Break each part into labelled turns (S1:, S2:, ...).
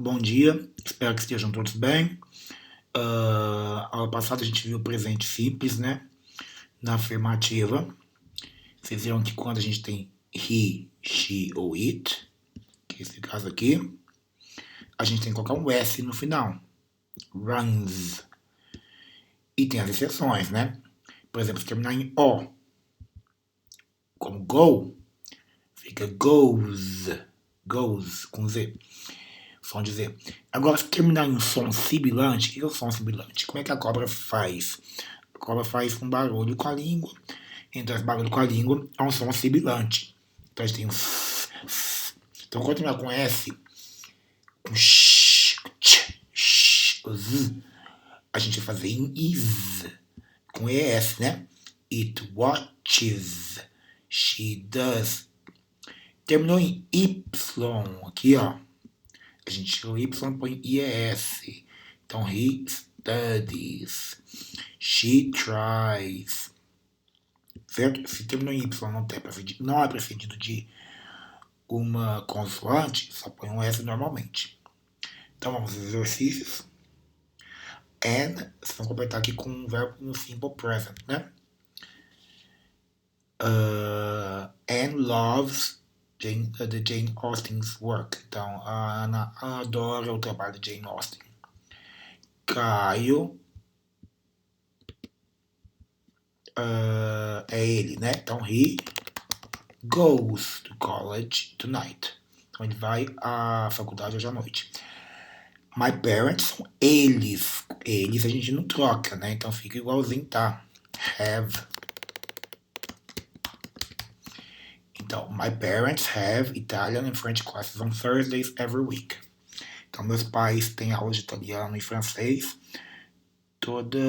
S1: bom dia, espero que estejam todos bem. Aula passada a gente viu o presente simples, né? Na afirmativa. Vocês viram que quando a gente tem he, she ou it, que é esse caso aqui, a gente tem que colocar um S no final. Runs. E tem as exceções, né? Por exemplo, se terminar em O, como go, fica goes. Goes, com Z. Som de Z. Agora, se terminar em um som sibilante, o que é o som sibilante? Como é que a cobra faz? A cobra faz um barulho com a língua. Então, esse barulho com a língua é um som sibilante. Então, a gente tem um s. Então, quando terminar com S, com sh, z, a gente vai fazer em is, com ES, né? It watches. She does. Terminou em Y, aqui, ó. A gente tira o Y e põe IES. Então, he studies. She tries. Certo? Se terminou em Y não é precedido de uma consoante, só põe um S normalmente. Então, vamos aos exercícios. And, vocês vão completar aqui com um verbo no simple present, né? Anne loves the Jane Austen's work. Então, a Ana adora o trabalho de Jane Austen. Caio é ele, né? Então, he goes to college tonight. Então, ele vai à faculdade hoje à noite. My parents são eles. Eles a gente não troca, né? Então, fica igualzinho, tá? Have. Então, my parents have Italian and French classes on Thursdays every week. Então, meus pais têm aulas de italiano e francês toda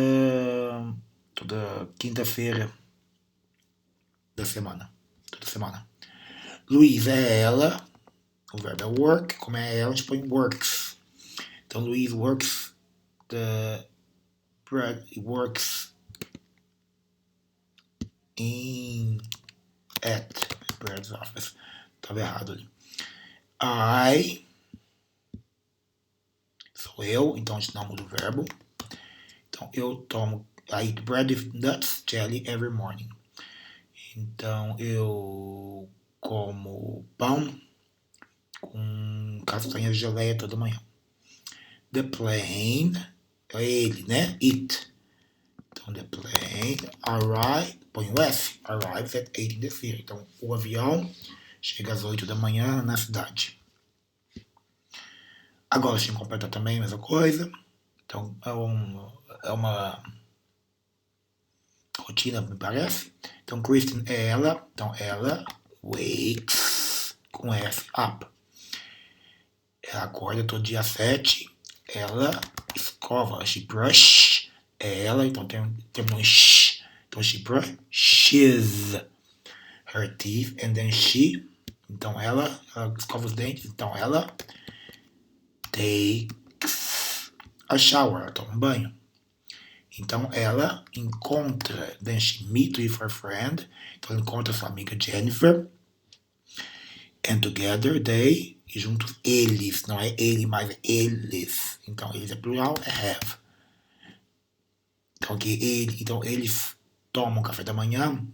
S1: quinta-feira da semana. Toda semana. Luiz é ela. O verbo é work. Como é ela, a gente põe works. Então, Luiz works at Brad's office. Estava errado ali. I sou eu, então a gente não muda o verbo. Então, eu tomo I eat bread with nuts jelly every morning. Então, eu como pão com castanhas de geleia toda manhã. The plane é ele, né? It. Então, the plane põe o S. Arrives at 8 in the city. Então, o avião chega às 8 da manhã na cidade. Agora, a gente completa também a mesma coisa. Então, é uma rotina, me parece. Então, Kristen é ela. Então, ela wakes com S, up. Ela acorda todo dia às 7. Ela escova. She brush. É ela. Então, terminou em sh. Então, she brushes her teeth. And then she. Então, ela escova os dentes. Então, ela takes a shower. Ela toma um banho. Então, ela encontra. Then she meets with her friend. Então, ela encontra sua amiga Jennifer. And together they, e juntos eles, não é ele, mas eles. Então, eles é plural, é have. Então, aqui então eles tomam café da manhã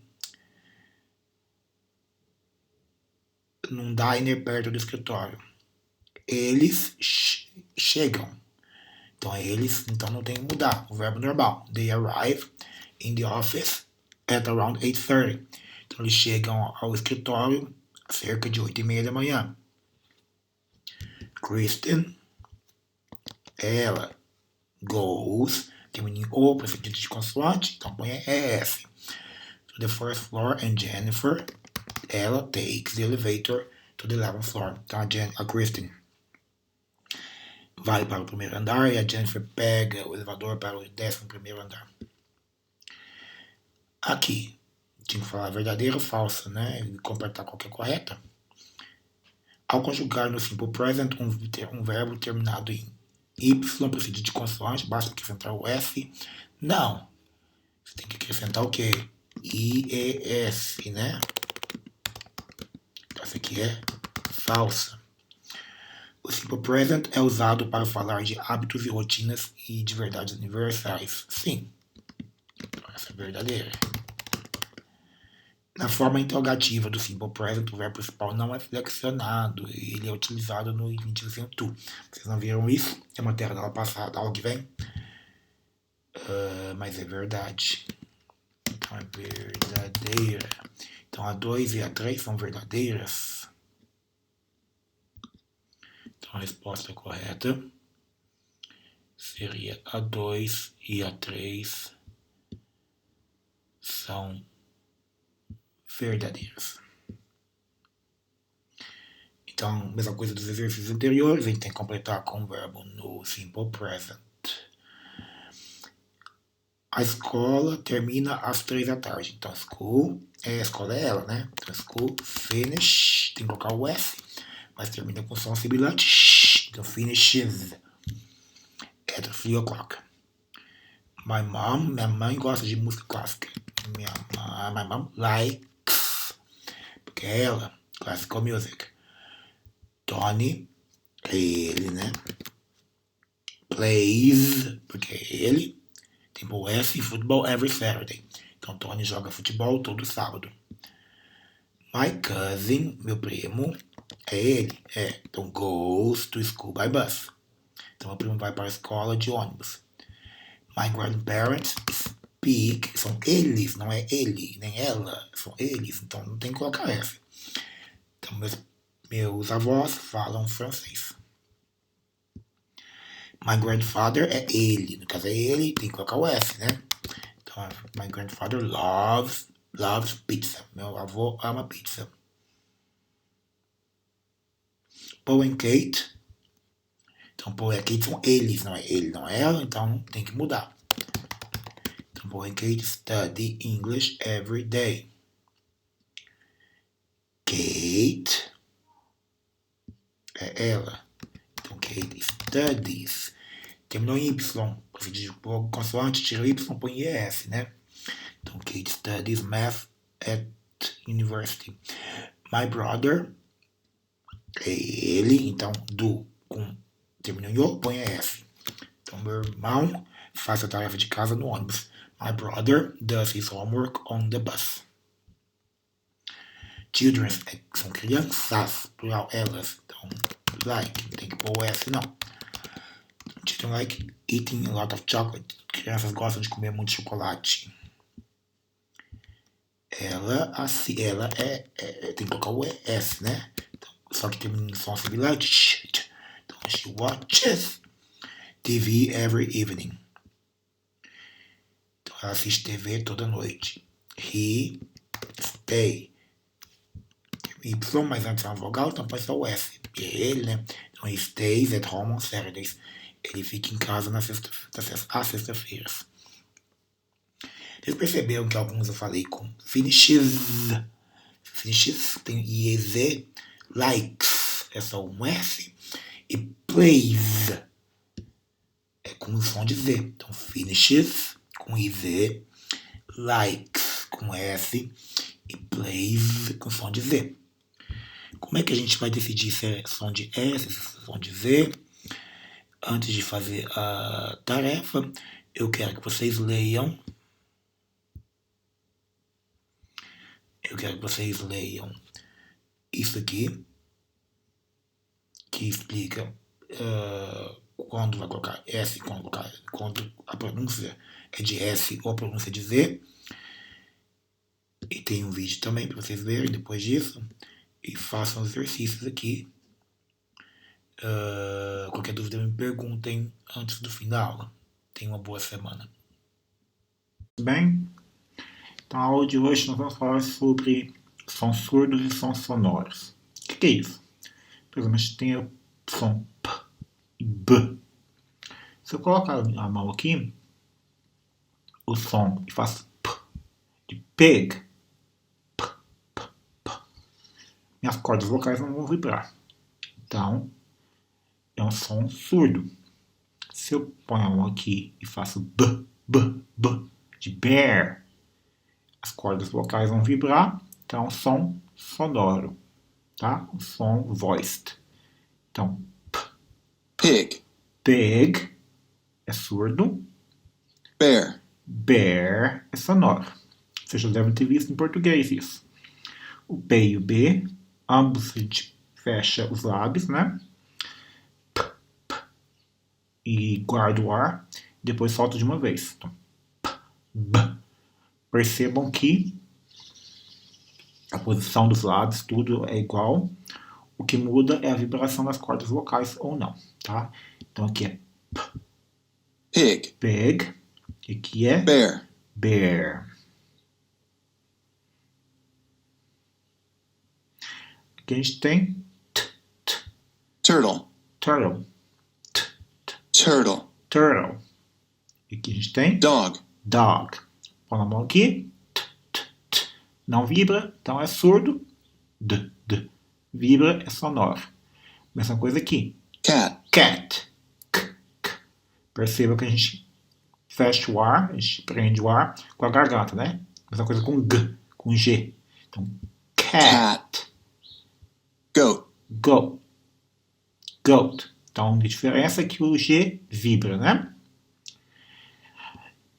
S1: num diner perto do escritório. Eles chegam. Então, eles, então não tem que mudar. O verbo normal. They arrive in the office at around 8:30. Então, eles chegam ao escritório cerca de 8:30 da manhã. Kristen, ela goes, termina em O, precedido de consoante, então põe ES. To the first floor, and Jennifer, ela takes the elevator to the 11th floor. Então a Kristen vai para o primeiro andar e a Jennifer pega o elevador para o 11º andar. Aqui, tinha que falar verdadeira ou falsa, né? E completar qualquer correta. Ao conjugar no simple present um verbo terminado em Y, precedido de consoante, basta acrescentar o S. Não. Você tem que acrescentar o quê? IES, né? Então, essa aqui é falsa. O simple present é usado para falar de hábitos e rotinas e de verdades universais. Sim, essa é verdadeira. Na forma interrogativa do simple present, o verbo principal não é flexionado. Ele é utilizado no infinitive to. Vocês não viram isso? É matéria da aula passada, da aula que vem. Mas é verdade. Então é verdadeira. Então a 2 e a 3 são verdadeiras. Então a resposta correta seria a 2 e a 3 são verdadeiras. Então, mesma coisa dos exercícios anteriores, a gente tem que completar com o verbo no simple present. A escola termina às 3 da tarde. Então, a escola é ela, né? Então, school, finish, tem que colocar o S, mas termina com som sibilante. Então, finishes at 3 o'clock. Minha mãe gosta de música clássica. My mom likes, porque é ela, classical music. Tony, é ele, né? Plays, porque é ele. Tipo o S, football every Saturday. Então Tony joga futebol todo sábado. My cousin, meu primo, é ele. Então goes to school by bus. Então meu primo vai para a escola de ônibus. My grandparents speak, são eles, não é ele, nem ela, são eles. Então não tem que colocar F. Então meus avós falam francês. My grandfather é ele, no caso é ele, tem que colocar o F, né? Então, my grandfather loves pizza. Meu avô ama pizza. Paul and Kate. Então, Paul e Kate são eles, não é ele, não é ela, então tem que mudar. Então, Paul and Kate study English every day. Kate é ela. Então, Kate studies. Terminou em Y. Você diz consoante, tira o Y, põe ES, né? Então, Kate studies math at university. My brother é ele, então do com terminou em O, põe S. Então, meu irmão faz a tarefa de casa no ônibus. My brother does his homework on the bus. Children são crianças, plural, elas. Então, like, não tem que pôr o S, não. Children like eating a lot of chocolate. Crianças gostam de comer muito chocolate. Ela tem que colocar o S, né? Então, só que termina em som sibilante. Então, she watches TV every evening. Então, ela assiste TV toda noite. He stay. Y, mas antes é uma vogal, então põe só o S. E é ele, né? Então, he stays at home on Saturdays. Ele fica em casa às sextas-feiras. Vocês perceberam que alguns eu falei com finishes. Finishes tem IEZ. Likes é só um S. E plays é com o som de Z. Então, finishes com IZ. Likes com S. E plays com som de Z. Como é que a gente vai decidir se é som de S, se é som de Z? Antes de fazer a tarefa, eu quero que vocês leiam. Isso aqui, que explica quando vai colocar S, quando a pronúncia é de S ou a pronúncia de Z. E tem um vídeo também para vocês verem depois disso. E façam os exercícios aqui. Qualquer dúvida me perguntem antes do fim da aula. Tenha uma boa semana. Bem, então a aula de hoje nós vamos falar sobre sons surdos e sons sonoros. O que é isso? Por exemplo, a gente tem o som P e B. Se eu colocar a mão aqui, o som e faço P de pig, P, P, P, minhas cordas vocais não vão vibrar. Então, é um som surdo. Se eu ponho a mão aqui e faço B, B, B, de bear, as cordas vocais vão vibrar. Então, é um som sonoro, tá? Um som voiced. Então, P,
S2: Pig.
S1: Pig é surdo.
S2: Bear.
S1: Bear é sonoro. Vocês já devem ter visto em português isso. O P e o B, ambos a gente fecha os lábios, né? P, p, e guarda o ar. Depois solta de uma vez. Então, p, b. Percebam que a posição dos lábios, tudo é igual. O que muda é a vibração das cordas vocais ou não, tá? Então aqui é
S2: Pig.
S1: pig. E aqui é
S2: Bear.
S1: bear. Aqui a gente tem
S2: Turtle.
S1: turtle.
S2: Turtle.
S1: Turtle. E aqui a gente tem
S2: Dog.
S1: dog. Põe a mão aqui. Não vibra, então é surdo. D. Vibra, é sonoro. Mesma coisa aqui.
S2: Cat.
S1: Cat. K. Perceba que a gente fecha o ar, a gente prende o ar com a garganta, né? Mesma coisa com G, com G. Então, cat.
S2: Goat.
S1: Goat. Então, a diferença é que o G vibra, né?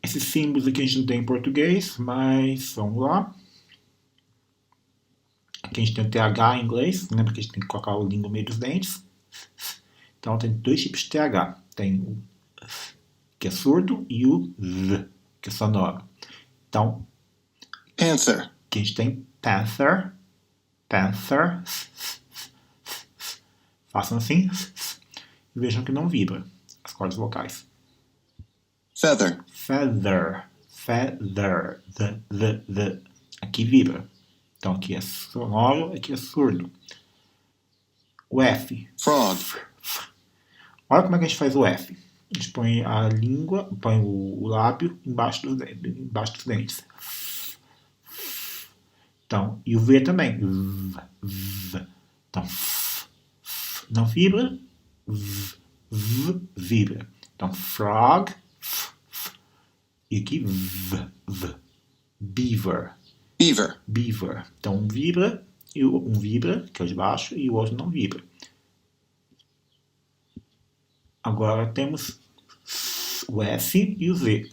S1: Esses símbolos aqui a gente não tem em português, mas vamos lá. Aqui a gente tem o TH em inglês. Lembra que a gente tem que colocar o língua no meio dos dentes. Então, tem dois tipos de TH. Tem o que é surdo e o V, que é sonoro. Então,
S2: Panther.
S1: aqui a gente tem panther. Façam assim. E vejam que não vibra as cordas vocais.
S2: Feather.
S1: Feather. The. Aqui vibra. Então aqui é sonoro, aqui é surdo. O F.
S2: Frog.
S1: Olha como é que a gente faz o F. A gente põe a língua, põe o lábio embaixo dos dentes. Então, e o V também. V. Então, não vibra. V vibra. Então, frog. E aqui, V. Beaver.
S2: Beaver.
S1: Então, um vibra, que é o de baixo, e o outro não vibra. Agora temos o S e o Z.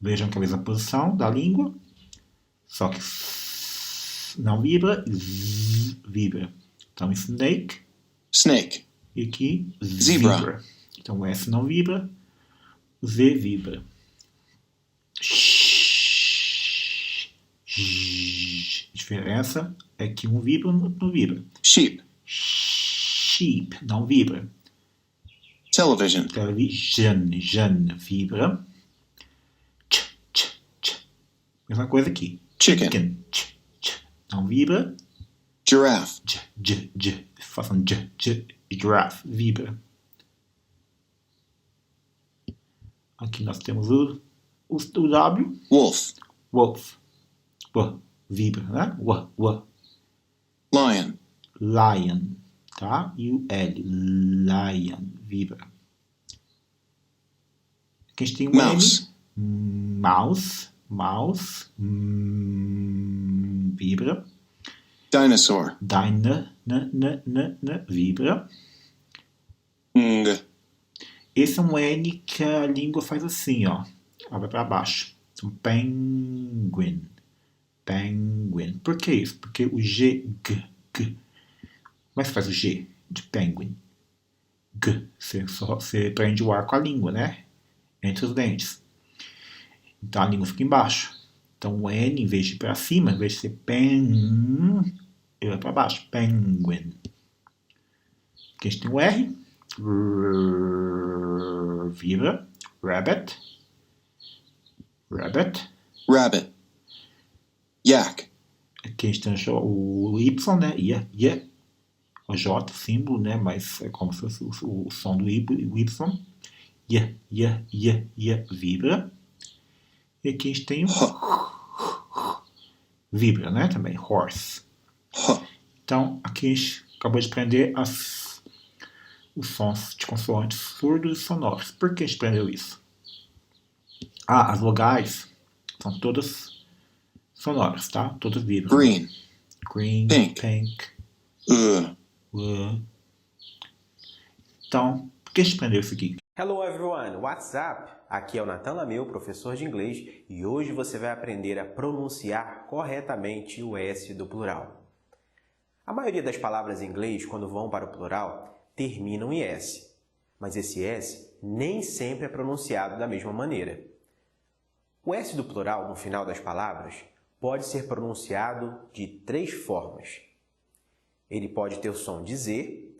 S1: Vejam que é a mesma posição da língua, só que não vibra, vibra. Então, snake. E aqui,
S2: Zebra.
S1: Vibra. Então, o S não vibra, o Z vibra. A diferença é que um vibra, o outro não vibra.
S2: Sheep.
S1: Não vibra.
S2: Television.
S1: Television vibra. Mesma coisa aqui.
S2: Chicken.
S1: Não vibra.
S2: Giraffe.
S1: Façam giraffe. Vibra. Aqui nós temos o W.
S2: Wolf.
S1: Vibra, né? Lion. Tá? E o L. Lion. Vibra. Aqui a gente tem o
S2: Mouse.
S1: M. Mouse. Vibra.
S2: Dinosaur.
S1: Vibra.
S2: Ng.
S1: Esse é um N que a língua faz assim, ó. Ela vai para baixo. Então, penguin. Por que isso? Porque o G. Como é que se faz o G de penguin? G. Você prende o ar com a língua, né? Entre os dentes. Então a língua fica embaixo. Então o N, em vez de ir para cima, em vez de ser pen, ele vai para baixo. Penguin. Aqui a gente tem o R. Vibra. Rabbit.
S2: Yak.
S1: Aqui a gente tem o Y, né? O J, símbolo, né? Mas é como se fosse o som do Y. Vibra. E aqui a gente tem o vibra, né? Também, horse. Então, aqui a gente acabou de aprender os sons de consoantes surdos e sonoros. Por que a gente aprendeu isso? As vogais são todas sonoras, tá? Todas vibram.
S2: Green.
S1: Pink. Então, por que a gente aprendeu isso aqui?
S3: Hello everyone, what's up? Aqui é o Nathan Lameu, professor de inglês, e hoje você vai aprender a pronunciar corretamente o S do plural. A maioria das palavras em inglês, quando vão para o plural, terminam em S, mas esse S nem sempre é pronunciado da mesma maneira. O S do plural, no final das palavras, pode ser pronunciado de 3 formas. Ele pode ter o som de Z,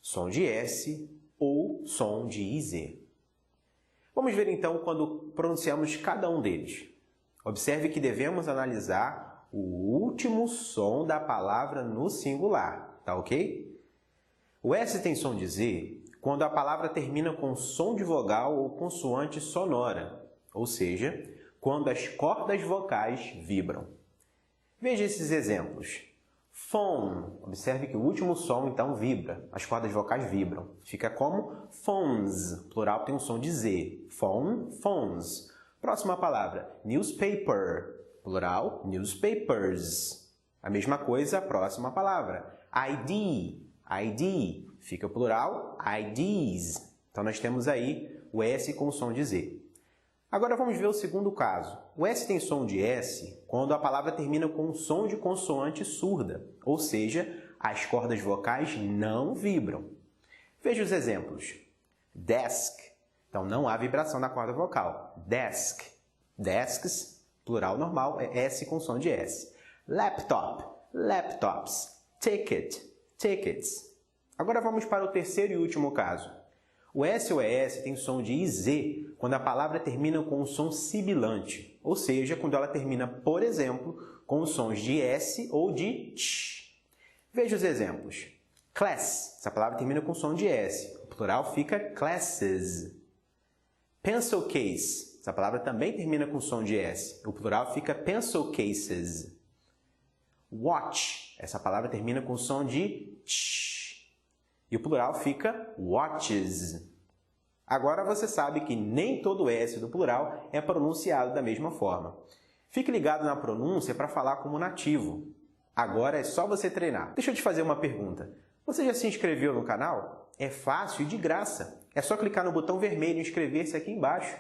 S3: som de S ou som de IZ. Vamos ver então quando pronunciamos cada um deles. Observe que devemos analisar o último som da palavra no singular, tá ok? O S tem som de Z quando a palavra termina com som de vogal ou consoante sonora, ou seja, quando as cordas vocais vibram. Veja esses exemplos. Phone. Observe que o último som, então, vibra. As cordas vocais vibram. Fica como phones. Plural tem um som de Z. Phone, phones. Próxima palavra. Newspaper. Plural, newspapers. A mesma coisa, a próxima palavra. ID. ID. Fica plural, IDs. Então, nós temos aí o S com o som de Z. Agora vamos ver o segundo caso. O S tem som de S quando a palavra termina com um som de consoante surda, ou seja, as cordas vocais não vibram. Veja os exemplos. Desk. Então não há vibração na corda vocal. Desk. Desks, plural normal, é S com som de S. Laptop. Laptops. Ticket. Tickets. Agora vamos para o terceiro e último caso. O S ou ES tem som de IZ quando a palavra termina com um som sibilante, ou seja, quando ela termina, por exemplo, com os sons de S ou de TS. Veja os exemplos. Class, essa palavra termina com som de S, o plural fica classes. Pencil case, essa palavra também termina com som de S, o plural fica pencil cases. Watch, essa palavra termina com som de TS. E o plural fica watches. Agora você sabe que nem todo S do plural é pronunciado da mesma forma. Fique ligado na pronúncia para falar como nativo. Agora é só você treinar. Deixa eu te fazer uma pergunta. Você já se inscreveu no canal? É fácil e de graça. É só clicar no botão vermelho e inscrever-se aqui embaixo.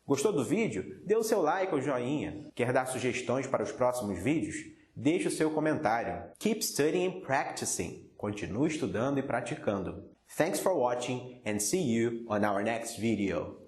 S3: Gostou do vídeo? Dê o seu like ou joinha. Quer dar sugestões para os próximos vídeos? Deixe o seu comentário. Keep studying and practicing. Continue estudando e praticando. Thanks for watching and see you on our next video.